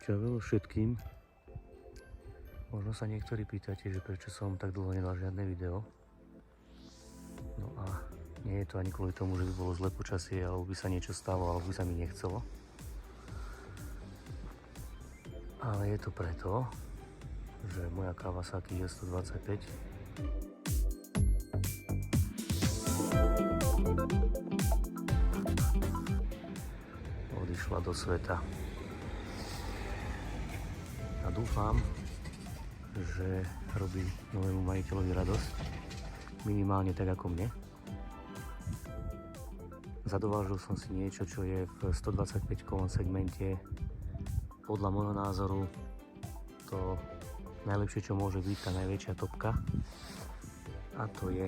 Čau všetkým. Možno sa niektorí pýtate, že prečo som tak dlho nedal žiadne video. No a nie je to ani kvôli tomu, že by bolo zlé počasie, alebo by sa niečo stalo, alebo by sa mi nechcelo. Ale je to preto, že moja Kawasaki J125 odišla do sveta. A dúfam, že robí novému majiteľovi radosť, minimálne tak ako mne. Zadovážil som si niečo, čo je v 125-kovom segmente podľa môjho názoru to najlepšie, čo môže byť, tá najväčšia topka, a to je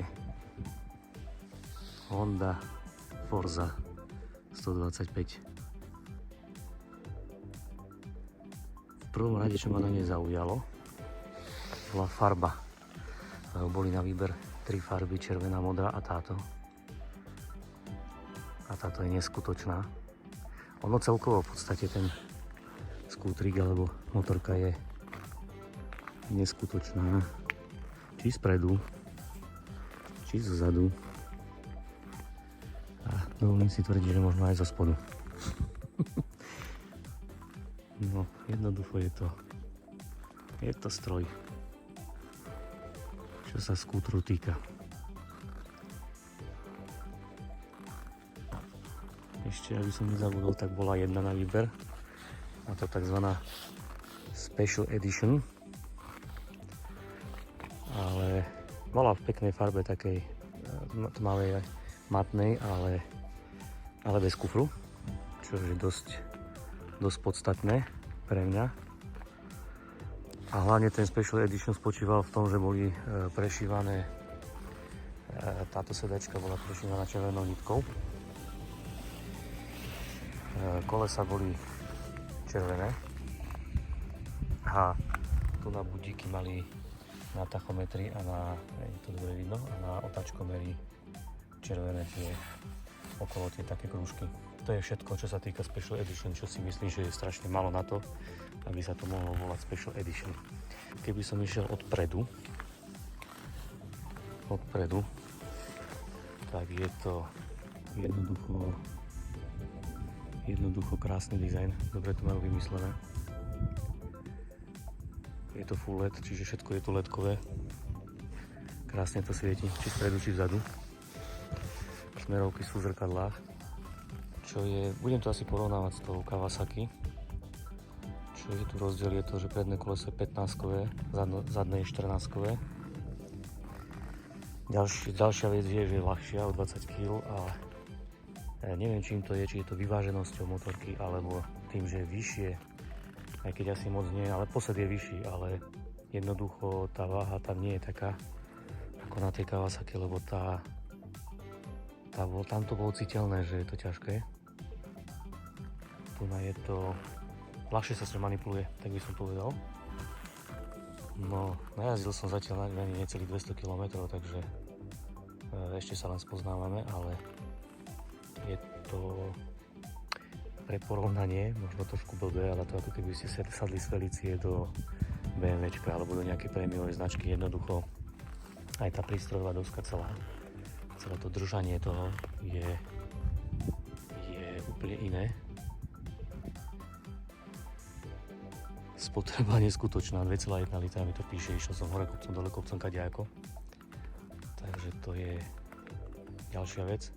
Honda Forza 125. V prvom rade, čo ma na nej zaujalo, bola farba. Boli na výber 3 farby, červená, modrá a táto. A táto je neskutočná. Ono celkovo v podstate ten skútrik alebo motorka je neskutočná. Či spredu, či zozadu. A dovolím si tvrdiť, že možno aj zo spodu. No, jednoducho je to stroj, čo sa skútru týka. Ešte, aby som nezabudol, tak bola jedna na výber, a to takzvaná Special Edition, ale bola v peknej farbe, takej tmavej, matnej, ale bez kufru, čo je dosť podstatné pre mňa. A hlavne ten Special Edition spočíval v tom, že boli prešívané, táto sedačka bola prešívaná červenou nitkou, kolesa boli červené a tu na budíky mali na tachometri a na, je to dobre vidno, a na otáčkomery červené tie okolo, tie také krúžky. To je všetko, čo sa týka Special Edition, čo si myslím, že je strašne málo na to, aby sa to mohlo volať Special Edition. Keby som išiel odpredu, tak je to jednoducho krásny dizajn, dobre to majú vymyslené. Je to full LED, čiže všetko je tu LED-kové. Krásne to svieti, či spredu, či vzadu. Smerovky sú v zrkadlách. Budem to asi porovnávať s tou Kawasaki. Čo je tu rozdiel, je to, že predné koleso je 15-kové, zadné je 14-kové. Ďalšia vec je, že je ľahšia o 20 kg a neviem, čím to je, či je to vyváženosťou motorky, alebo tým, že je vyššie, aj keď asi moc nie, ale posed je vyšší, ale jednoducho tá váha tam nie je taká ako na tej Kawasaki, lebo tam to bolo citeľné, že je to ťažké. Tu je to ľahšie sa s ňou manipuluje, tak by som povedal. No, najazdil som zatiaľ na necelých 200 km, takže ešte sa len spoznávame, ale je to pre porovnanie možno trošku blbé, ale to ako keby ste sadli z Felicie do BMWčka alebo do nejakej prémiovej značky. Jednoducho aj tá prístrojová doska celé to držanie toho je úplne iné. Spotreba neskutočná, 2,1 litra mi to píše, išiel som hore kopcom, dole kopcom, kadejako. Takže to je ďalšia vec.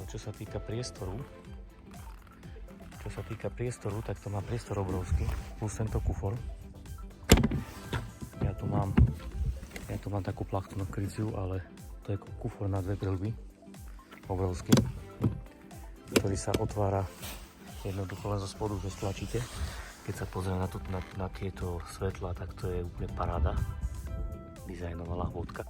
Čo sa týka priestoru, tak to má priestor obrovský, plus tento kufor. Ja tu mám takú plachtú na kryciu, ale to je kufor na 2 prilby, obrovský, ktorý sa otvára jednoducho len zo spodu, že stlačíte. Keď sa pozrieme na tieto svetlá, tak to je úplne paráda. Dizajnová lahôdka.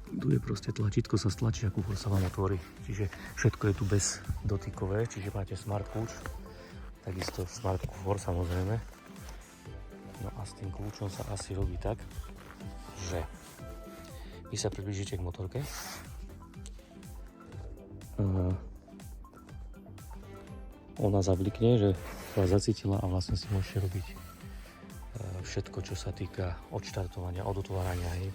Tu je proste tlačítko, sa stlačí a kufor sa vám otvorí. Čiže všetko je tu bez dotykové, čiže máte smart kľúč, takisto smart kufor samozrejme. No a s tým kľúčom sa asi robí tak, že vy sa priblížite k motorke. ona zablikne, že vás zacítila a vlastne si môžete robiť všetko, čo sa týka odštartovania, od otvárania. Hej.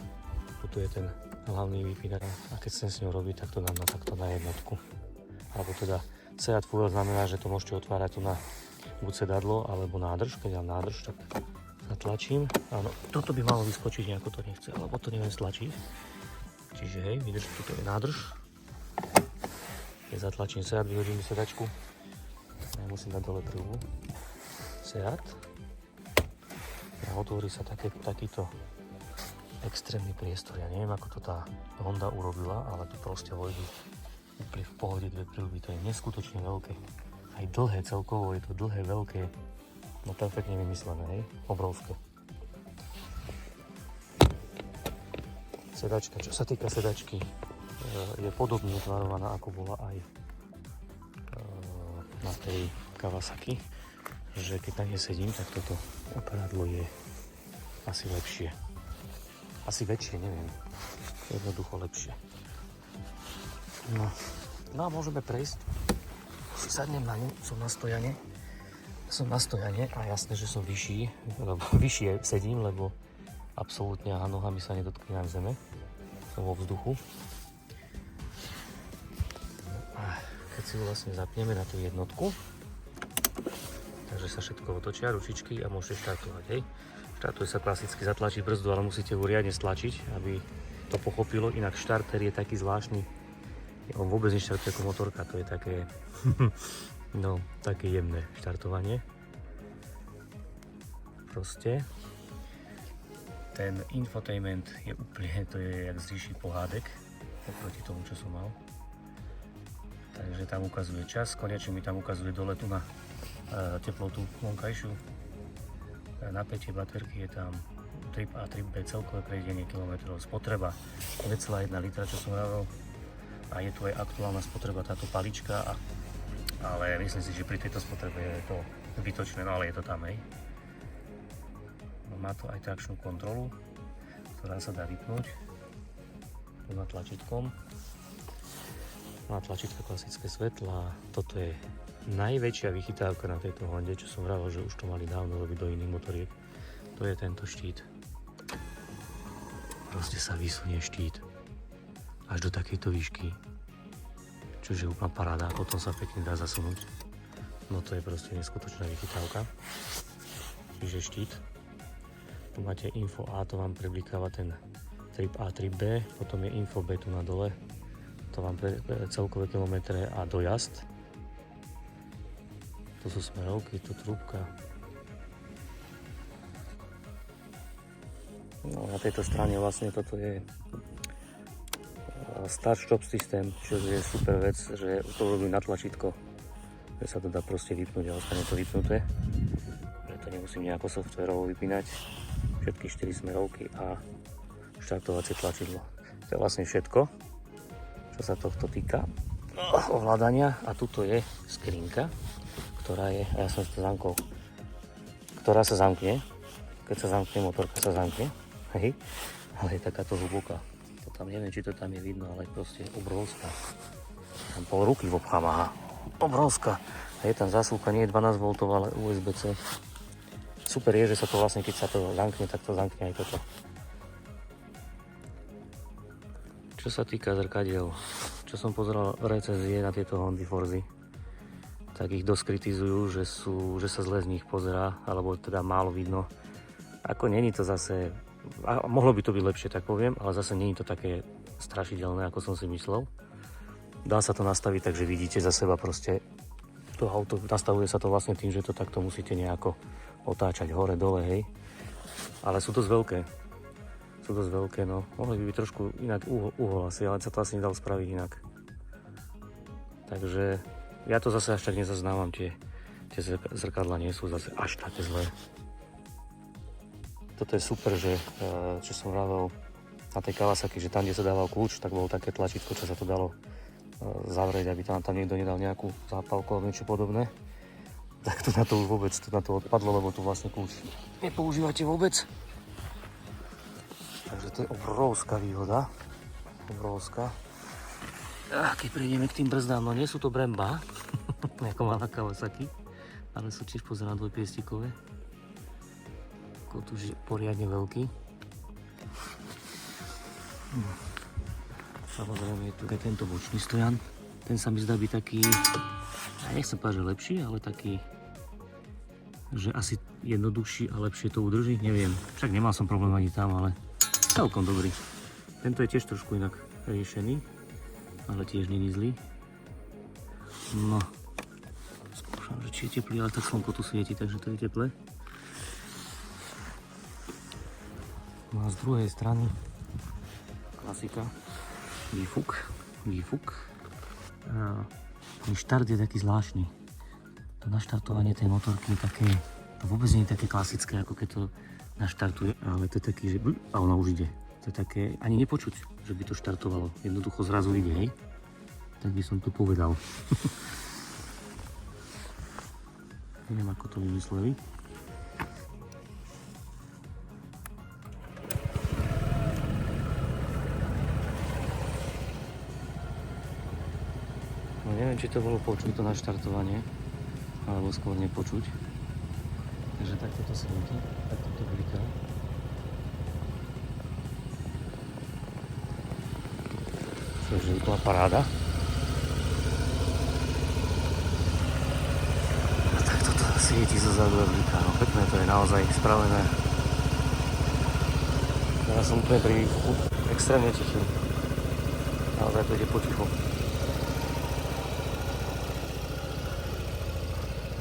Tuto je ten hlavný vypínač a keď chcem s ňou robiť, tak to dám takto na jednotku. Alebo teda Seat Fuel znamená, že to môžete otvárať tu na buď sedadlo alebo nádrž. Keď dám nádrž, tak zatlačím. Áno, toto by malo vyskočiť, nejako to nechce, alebo to neviem stlačiť. Čiže hej, vidíš, tuto je nádrž. Keď zatlačím Seat, vyhodím mi sedačku. Ja musím dať dole prilbu. Seat. A otvorí sa takýto extrémny priestor. Ja neviem, ako to tá Honda urobila, ale tu proste vojdu úplne v pohode dve prilby. To je neskutočne veľké. Aj dlhé celkovo, je to dlhé, veľké. No perfektne vymyslené, hej? Obrovské. Sedačka, čo sa týka sedačky, je podobne tvarovaná, ako bola aj na tej Kawasaki, že keď na nej sedím, tak toto operadlo je asi lepšie. Asi väčšie, neviem. Jednoducho lepšie. No a môžeme prejsť. Si sadnem na ňu, som na stojane. A jasné, že som vyšší. Vyššie sedím, lebo absolútne nohami sa nedotknem zeme. Som vo vzduchu. A keď si ju vlastne zapneme na tú jednotku, takže sa všetko otočia, ručičky a môžete štartovať, hej. Štartuje sa klasicky, zatlačiť brzdu, ale musíte ju riadne stlačiť, aby to pochopilo. Inak štarter je taký zvláštny. On vôbec neštartuje ako motorka, to je také, no, také jemné štartovanie. Proste. Ten infotainment je úplne, to je jak z ríši pohádek, oproti tomu, čo som mal. Takže tam ukazuje čas, konečne mi tam ukazuje dole tu na teplotu vonkajšiu. Napätie baterky je tam trip A, trip B, celkové prejdenie kilometrov, spotreba 2,1 litra, čo som hovoril. A je tu aj aktuálna spotreba, táto palička, ale myslím si, že pri tejto spotrebe je to zbytočné, no ale je to tam, hej. Má to aj trakčnú kontrolu, ktorá sa dá vypnúť. Tu na tlačítkom. Má tlačítko klasické svetla. Toto je najväčšia vychytávka na tejto Honde, čo som vravel, že už to mali dávno robiť do iných motoriek. To je tento štít. Proste sa vysunie štít až do takejto výšky. Čože je úplná paráda, potom sa pekne dá zasunúť. No to je proste neskutočná vychytávka. Čiže štít. Tu máte info A, to vám preblikáva ten trip A, trip B, potom je info B tu na dole, to vám celkové kilometre a dojazd. To sú smerovky, tu trúbka. No na tejto strane vlastne toto je start-stop systém, čo je super vec, že to robí na tlačítko, že sa to dá proste vypnúť a ostane to vypnuté. Preto nemusím nejako softvérovo vypínať. Všetky 4 smerovky a štartovacie tlačidlo. To je vlastne všetko, čo sa tohto týka ovládania. A tuto je skrinka, ktorá je, ja som to zamkol, ktorá sa zamkne. Keď sa zamkne, motorka sa zamkne. Hej. Ale je takáto hlboká. To tam neviem, či to tam je vidno, ale proste je obrovská. Tam pol ruky v obcháva. Obrovská. A je tam zásuvka, nie je 12 V, ale USB-C. Super je, že sa to vlastne, keď sa to zamkne, tak to zamkne aj toto. Čo sa týka zrkadiel, čo som pozeral recenzie na tieto Hondy Forzy, tak ich dosť kritizujú, že sa zle z nich pozerá, alebo teda málo vidno. Ako není to zase, mohlo by to byť lepšie, tak poviem, ale zase není to také strašidelné, ako som si myslel. Dá sa to nastaviť, takže vidíte za seba proste to auto, nastavuje sa to vlastne tým, že to takto musíte nejako otáčať hore, dole, hej. Ale sú dosť veľké. Sú dosť veľké, no. Mohli by byť trošku inak uhol asi, ale sa to asi nedal spraviť inak. Takže ja to zase až tak nezaznávam, tie zrkadla nie sú zase až také zlé. Toto je super, že čo som vravel na tej Kawasaki, že tam, kde sa dával kľúč, tak bolo také tlačítko, čo sa to dalo zavrieť, aby tam niekto nedal nejakú zápalku alebo niečo podobné. Tak to na to už vôbec odpadlo, lebo tu vlastne kľúč nepoužívate vôbec. Takže to je obrovská výhoda. Obrovská. Keď prejdeme k tým brzdám, no nie sú to Bremba. ako malá Kawasaki, ale sú tiež pozerám dvojpiestikové. Kotúž je poriadne veľký. Samozrejme je tu aj tento bočný stojan. Ten sa mi zdá byť taký, ja nechcem povedať, že lepší, ale taký, že asi jednoduchší a lepšie to udrží, neviem. Však nemal som problém ani tam, ale celkom dobrý. Tento je tiež trošku inak riešený, ale tiež není zlý. No, skúšam, že či je teplý, ale tak slnko tu svieti, takže to je teplé. No a z druhej strany klasika, výfuk. Ten štart je taký zvláštny. To naštartovanie tej motorky je také, to vôbec nie je také klasické, ako keď to naštartuje, ale to je taký, že a ona už ide. To je také, ani nepočuť, že by to štartovalo. Jednoducho zrazu ide, hej? Tak by som to povedal. Neviem, ako to vymysleli. No neviem, či to bolo počuť, to naštartovanie, alebo skôr nepočuť. Takže takto to svieti, takto to bliká. Takže to bola paráda. A takto to svieti zo zadu a bliká. No pekné to je naozaj spravené. Ja som úplne pri výfuku extrémne tichý. Naozaj to ide potichu.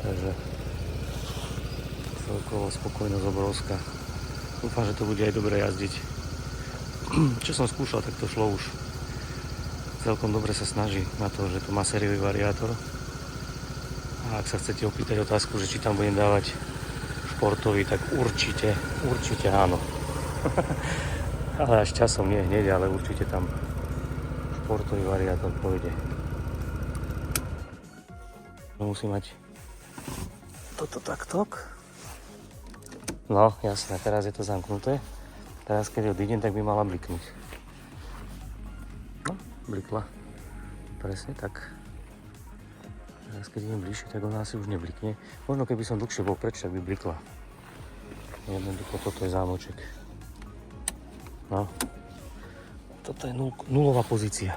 Takže celkovo spokojnosť obrovská. Dúfam, že to bude aj dobre jazdiť. Čo som skúšal, tak to šlo už. Celkom dobre sa snaží na to, že to má sériový variátor. A ak sa chcete opýtať otázku, že či tam budem dávať športový, tak určite áno. Ale až časom nie hneď, ale určite tam športový variátor pôjde. Musí mať toto taktok. No, jasné, teraz je to zamknuté. Teraz, keď odídem, tak by mala bliknúť. No, blikla. Presne tak. Teraz, keď idem bližšie, tak ona asi už neblikne. Možno, keby som dlhšie bol preč, tak by blikla. Jednoducho, toto je zámoček. No. Toto je nulová pozícia.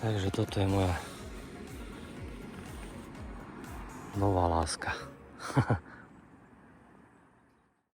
Takže toto je moja nová láska.